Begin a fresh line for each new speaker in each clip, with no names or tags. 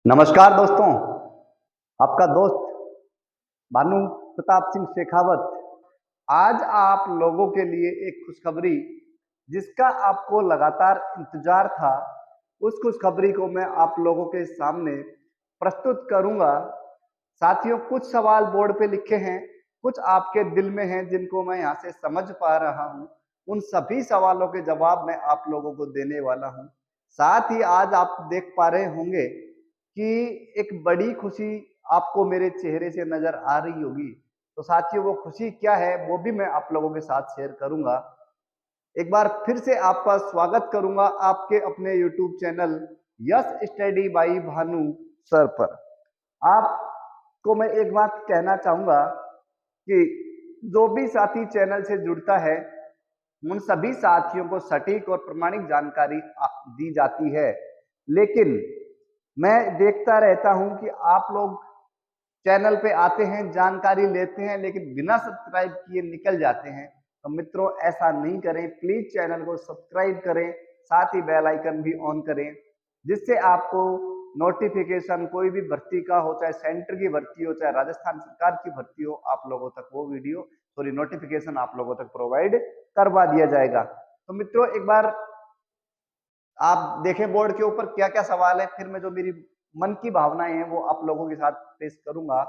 नमस्कार दोस्तों, आपका दोस्त भानु प्रताप सिंह शेखावत आज आप लोगों के लिए एक खुशखबरी जिसका आपको लगातार इंतजार था, उस खुशखबरी को मैं आप लोगों के सामने प्रस्तुत करूंगा। साथियों, कुछ सवाल बोर्ड पे लिखे हैं, कुछ आपके दिल में हैं जिनको मैं यहाँ से समझ पा रहा हूँ। उन सभी सवालों के जवाब मैं आप लोगों को देने वाला हूँ। साथ ही आज आप देख पा रहे होंगे कि एक बड़ी खुशी आपको मेरे चेहरे से नजर आ रही होगी। तो साथियों, वो खुशी क्या है वो भी मैं आप लोगों के साथ शेयर करूंगा। एक बार फिर से आपका स्वागत करूंगा आपके अपने YouTube channel yes study by Bhanu sir पर। आपको मैं एक बात कहना चाहूंगा कि जो भी साथी चैनल से जुड़ता है उन सभी साथियों को सटीक और प्रमाणिक जानकारी दी जाती है, लेकिन मैं देखता रहता हूं कि आप लोग चैनल पे आते हैं, जानकारी लेते हैं, लेकिन बिना सब्सक्राइब किए निकल जाते हैं। तो मित्रों, ऐसा नहीं करें, प्लीज चैनल को सब्सक्राइब करें, साथ ही बेल आइकन भी ऑन करें, जिससे आपको नोटिफिकेशन कोई भी भर्ती का हो, चाहे सेंटर की भर्ती हो, चाहे राजस्थान सरकार की भर्ती हो, आप लोगों तक वो वीडियो नोटिफिकेशन आप लोगों तक प्रोवाइड करवा दिया जाएगा। तो मित्रों, एक बार आप देखें बोर्ड के ऊपर क्या क्या सवाल है, फिर मैं जो मेरी मन की भावनाएं हैं वो आप लोगों के साथ पेश करूंगा,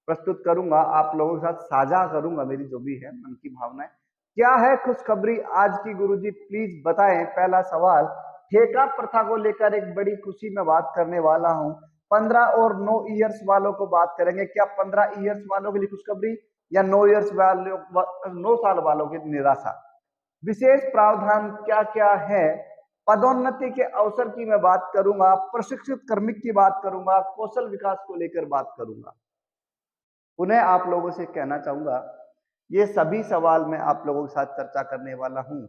प्रस्तुत करूंगा, आप लोगों के साथ साझा करूंगा मेरी जो भी है मन की भावनाएं। क्या है खुशखबरी आज की गुरुजी, प्लीज बताएं। पहला सवाल, ठेका प्रथा को लेकर एक बड़ी खुशी में बात करने वाला हूं। 15 और 9 ईयर्स वालों को बात करेंगे। क्या 15 ईयर्स वालों के लिए खुशखबरी या 9 ईयर्स वालों 9 साल वालों की निराशा? विशेष प्रावधान क्या क्या है? पदोन्नति के अवसर की मैं बात करूंगा, प्रशिक्षित कार्मिक की बात करूंगा, कौशल विकास को लेकर बात करूंगा। उन्हें आप लोगों से कहना चाहूंगा, ये सभी सवाल मैं आप लोगों के साथ चर्चा करने वाला हूं।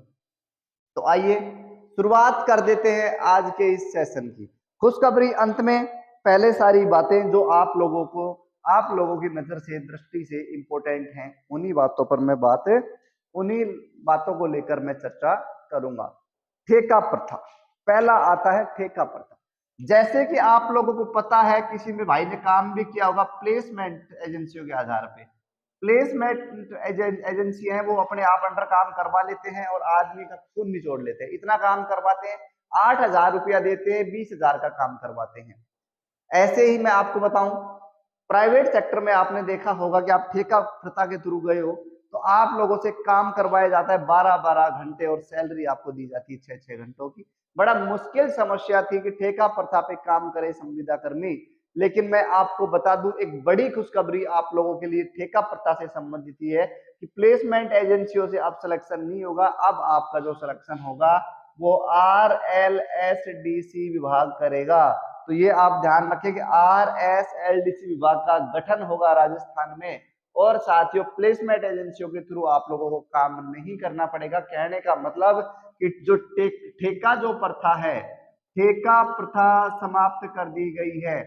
तो आइए शुरुआत कर देते हैं आज के इस सेशन की। खुशखबरी अंत में पहले सारी बातें जो आप लोगों की नजर से, दृष्टि से इंपॉर्टेंट हैं, उन्हीं बातों को लेकर मैं चर्चा करूंगा। ठेका प्रथा, पहला आता है ठेका प्रथा। जैसे कि आप लोगों को पता है, किसी में भाई ने काम भी किया होगा, प्लेसमेंट एजेंसियों के आधार पे प्लेसमेंट एजेंसी है, वो अपने आप अंडर काम करवा लेते हैं और आदमी का खून निचोड़ लेते हैं। इतना काम करवाते हैं, 8,000 रुपया देते हैं, 20,000 का काम करवाते हैं। ऐसे ही मैं आपको बताऊं, प्राइवेट सेक्टर में आपने देखा होगा कि आप ठेका प्रथा के थ्रू गए हो तो आप लोगों से काम करवाया जाता है 12-12 घंटे और सैलरी आपको दी जाती है 6-6 घंटों की। बड़ा मुश्किल समस्या थी कि ठेका प्रथा पे काम करे संविदा कर्मी। लेकिन मैं आपको बता दूं, एक बड़ी खुशखबरी आप लोगों के लिए ठेका प्रथा से संबंधित ही है कि प्लेसमेंट एजेंसियों से अब सिलेक्शन नहीं होगा। अब आपका जो सिलेक्शन होगा वो RLSDC विभाग करेगा। तो ये आप ध्यान रखें कि RSLDC विभाग का गठन होगा राजस्थान में। और साथियों, प्लेसमेंट एजेंसियों के थ्रू आप लोगों को काम नहीं करना पड़ेगा। कहने का मतलब कि जो ठेका जो प्रथा है, ठेका प्रथा समाप्त कर दी गई है।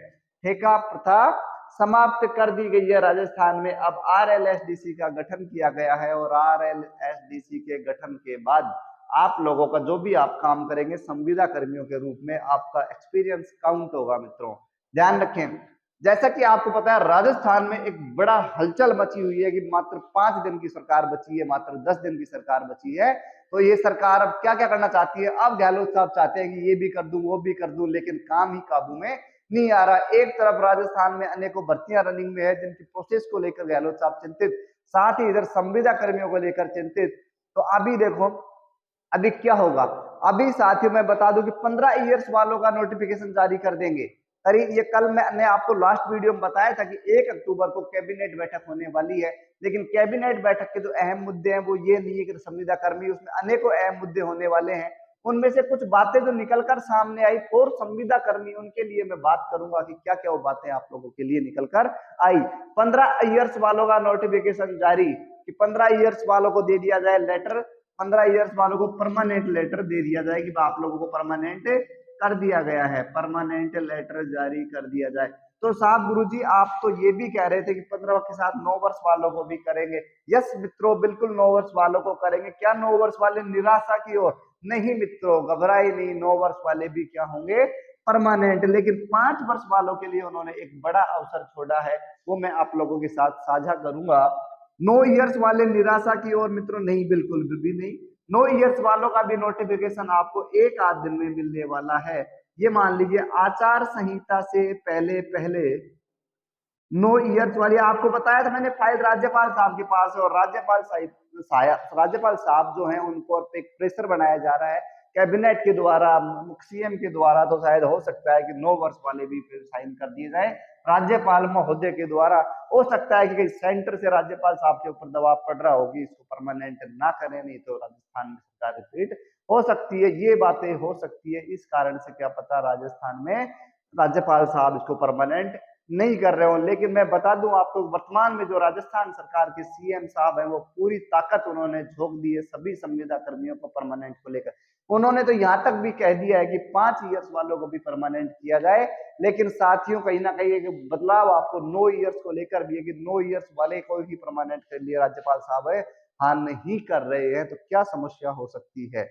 ठेका प्रथा समाप्त कर दी गई है राजस्थान में। अब RLSDC का गठन किया गया है और RLSDC के गठन के बाद आप लोगों का जो भी आप काम करेंगे संविदा कर्मियों के रूप में, आपका एक्सपीरियंस काउंट होगा। मित्रों ध्यान रखें, जैसा कि आपको पता है राजस्थान में एक बड़ा हलचल मची हुई है कि मात्र 5 दिन की सरकार बची है, मात्र 10 दिन की सरकार बची है। तो ये सरकार अब क्या क्या करना चाहती है? अब गहलोत साहब चाहते हैं कि ये भी कर दूं, वो भी कर दूं, लेकिन काम ही काबू में नहीं आ रहा। एक तरफ राजस्थान में अनेकों भर्तियां रनिंग में है जिनकी प्रोसेस को लेकर गहलोत साहब चिंतित, साथ ही इधर संविदा कर्मियों को लेकर चिंतित। तो अभी देखो अभी क्या होगा। अभी साथियों मैं बता दूं कि 15 ईयर्स वालों का नोटिफिकेशन जारी कर देंगे। करीब ये कल मैंने आपको लास्ट वीडियो में बताया था कि 1 अक्टूबर को कैबिनेट बैठक होने वाली है। लेकिन कैबिनेट बैठक के जो अहम मुद्दे हैं वो ये नहीं है कि संविदा कर्मी, उसमें अनेकों अहम मुद्दे होने वाले हैं। उनमें से कुछ बातें जो निकलकर सामने आई और संविदा कर्मी, उनके लिए मैं बात करूंगा कि क्या क्या वो बातें आप लोगों के लिए निकलकर आई। 15 ईयर्स वालों का नोटिफिकेशन जारी कि 15 ईयर्स वालों को दे दिया जाए लेटर, 15 ईयर्स वालों को परमानेंट लेटर दे दिया जाए कि आप लोगों को परमानेंट कर दिया गया है, परमानेंट लेटर जारी कर दिया जाए। तो साहब गुरुजी आप तो ये भी कह रहे थे कि 15 के साथ 9 वर्ष वालों को भी करेंगे। यस मित्रों, बिल्कुल 9 वर्ष वालों को करेंगे। क्या 9 वर्ष वाले निराशा की ओर? नहीं मित्रों, घबराए नहीं, 9 वर्ष वाले भी क्या होंगे? परमानेंट। लेकिन 5 वर्ष वालों के लिए उन्होंने एक बड़ा अवसर छोड़ा है, वो मैं आप लोगों के साथ साझा करूंगा। 9 इयर्स वाले निराशा की ओर मित्रों नहीं, बिल्कुल भी नहीं। 9 इयर्स वालों का भी नोटिफिकेशन आपको एक आध दिन में मिलने वाला है। ये मान लीजिए आचार संहिता से पहले पहले 9 इयर्स वाली आपको बताया था मैंने, फाइल राज्यपाल साहब के पास है, और राज्यपाल साहब जो हैं उनको एक प्रेशर बनाया जा रहा है कैबिनेट के द्वारा, सीएम के द्वारा। तो शायद हो सकता है कि 9 वर्ष वाले भी फिर साइन कर दिए जाए राज्यपाल महोदय के द्वारा। हो सकता है कि सेंटर से राज्यपाल साहब के ऊपर दबाव पड़ रहा होगी इसको परमानेंट ना करें, नहीं तो राजस्थान में सरकार रिपीट हो सकती है। ये बातें हो सकती है, इस कारण से क्या पता राजस्थान में राज्यपाल साहब इसको परमानेंट नहीं कर रहे हो। लेकिन मैं बता दूं आपको, वर्तमान में जो राजस्थान सरकार के सीएम साहब हैं वो पूरी ताकत उन्होंने झोंक दी है सभी संविदा कर्मियों को परमानेंट को लेकर। उन्होंने तो यहाँ तक भी कह दिया है कि 5 इयर्स वालों को भी परमानेंट किया जाए। लेकिन साथियों कहीं ना कहीं एक बदलाव आपको 9 इयर्स को लेकर भी है कि 9 इयर्स वाले को ही परमानेंट कर लिए राज्यपाल साहब है, हाँ नहीं कर रहे हैं, तो क्या समस्या हो सकती है।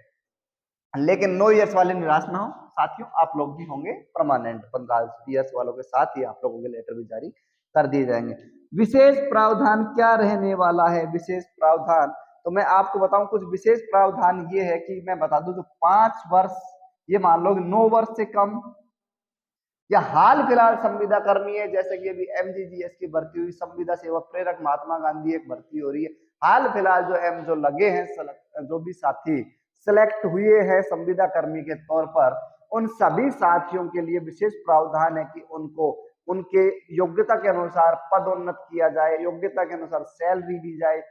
लेकिन 9 इयर्स वाले निराश ना हो साथियों, आप लोग भी होंगे परमानेंट। 15 इयर्स वालों के साथ ही आप लोगों के लेटर भी जारी कर दिए जाएंगे। विशेष प्रावधान क्या रहने वाला है, विशेष प्रावधान तो मैं आपको बताऊं, कुछ विशेष प्रावधान ये है कि मैं बता दूं, जो 5 वर्ष, ये मान लो 9 वर्ष से कम या हाल फिलहाल संविदा कर्मी है, जैसे कि अभी एमजीजीएस की भर्ती हुई, संविदा सेवक प्रेरक महात्मा गांधी एक भर्ती हो रही है, हाल फिलहाल जो लगे हैं, जो भी साथी सिलेक्ट हुए हैं संविदा कर्मी के तौर पर, उन सभी साथियों के लिए विशेष प्रावधान है कि उनको उनके योग्यता के अनुसार पदोन्नत किया जाए, योग्यता के अनुसार सैलरी दी जाए।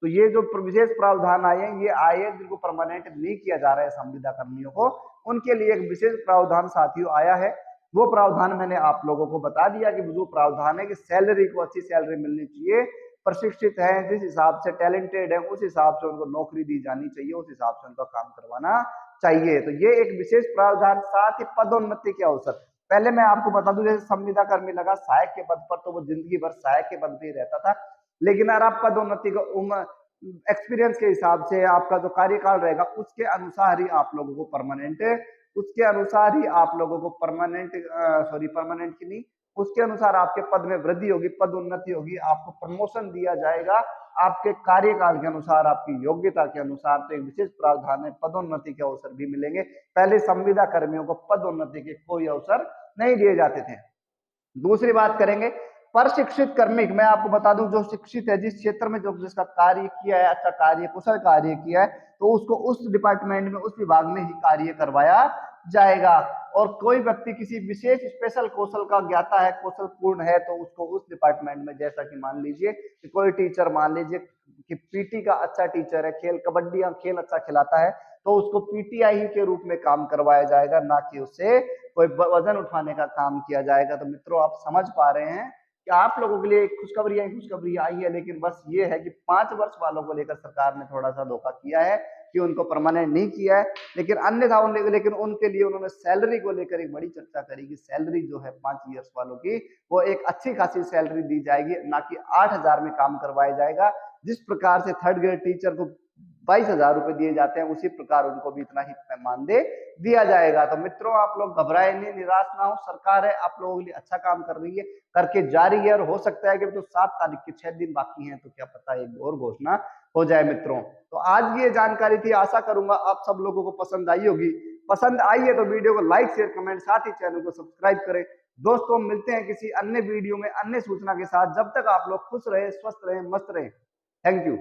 तो ये जो विशेष प्रावधान आए हैं, ये आए हैं जिनको परमानेंट नहीं किया जा रहा है संविदा कर्मियों को, उनके लिए एक विशेष प्रावधान साथियों आया है। वो प्रावधान मैंने आप लोगों को बता दिया कि जो प्रावधान है कि सैलरी को अच्छी सैलरी मिलनी चाहिए, प्रशिक्षित है जिस हिसाब से, टैलेंटेड है उस हिसाब से उनको नौकरी दी जानी चाहिए, उस हिसाब से उनका काम करवाना चाहिए। तो ये एक विशेष प्रावधान। साथ ही पदोन्नति के अवसर, पहले मैं आपको बता दूं, जैसे संविदा कर्मी लगा सहायक के पद पर तो वो जिंदगी भर सहायक के पद पे ही रहता था। लेकिन अगर आप पदोन्नति को एक्सपीरियंस के हिसाब से आपका जो कार्यकाल रहेगा उसके अनुसार ही आप लोगों को परमानेंट, उसके अनुसार ही आप लोगों को परमानेंट परमानेंट की नहीं, उसके अनुसार आपके पद में वृद्धि होगी, पदोन्नति होगी, आपको प्रमोशन दिया जाएगा आपके कार्यकाल के अनुसार, आपकी योग्यता के अनुसार। तो एक विशेष प्रावधान है, पदोन्नति के अवसर भी मिलेंगे। पहले संविदा कर्मियों को पदोन्नति के कोई अवसर नहीं दिए जाते थे। दूसरी बात करेंगे प्रशिक्षित कर्मी। मैं आपको बता दूं, जो शिक्षित है, जिस क्षेत्र में जो जिसका कार्य किया है, अच्छा कार्य, कुशल कार्य किया है, तो उसको उस डिपार्टमेंट में, उस विभाग में ही कार्य करवाया जाएगा। और कोई व्यक्ति किसी विशेष स्पेशल कौशल का ज्ञाता है, कौशल पूर्ण है, तो उसको उस डिपार्टमेंट में, जैसा कि मान लीजिए कि कोई टीचर, मान लीजिए कि पीटी का अच्छा टीचर है, खेल कबड्डी या खेल अच्छा खिलाता है, तो उसको पीटीआई के रूप में काम करवाया जाएगा, ना कि उससे कोई वजन उठाने का काम किया जाएगा। तो मित्रों आप समझ पा रहे हैं कि आप लोगों के लिए खुशखबरी आई है। लेकिन बस ये है कि 5 वर्ष वालों को लेकर सरकार ने थोड़ा सा धोखा किया है कि उनको परमानेंट नहीं किया है। लेकिन अन्यथा लेकिन उनके लिए उन्होंने सैलरी को लेकर एक बड़ी चर्चा करी कि सैलरी जो है 5 इयर्स वालों की, वो एक अच्छी खासी सैलरी दी जाएगी, ना कि 8,000 में काम करवाया जाएगा। जिस प्रकार से थर्ड ग्रेड टीचर को 22,000 रुपए दिए जाते हैं, उसी प्रकार उनको भी इतना ही मानदेय दिया जाएगा। तो मित्रों आप लोग घबराए नहीं, निराश ना हो, सरकार है आप लोगों के लिए अच्छा काम कर रही है, करके जा रही है। और हो सकता है कि तो 7 तारीख के 6 दिन बाकी हैं, तो क्या पता एक और घोषणा हो जाए। मित्रों तो आज ये जानकारी थी, आशा करूंगा आप सब लोगों को पसंद आई होगी। पसंद आई है तो वीडियो को लाइक शेयर कमेंट, साथ ही चैनल को सब्सक्राइब करें। दोस्तों मिलते हैं किसी अन्य वीडियो में अन्य सूचना के साथ। जब तक आप लोग खुश रहे, स्वस्थ रहे, मस्त रहे। Thank you.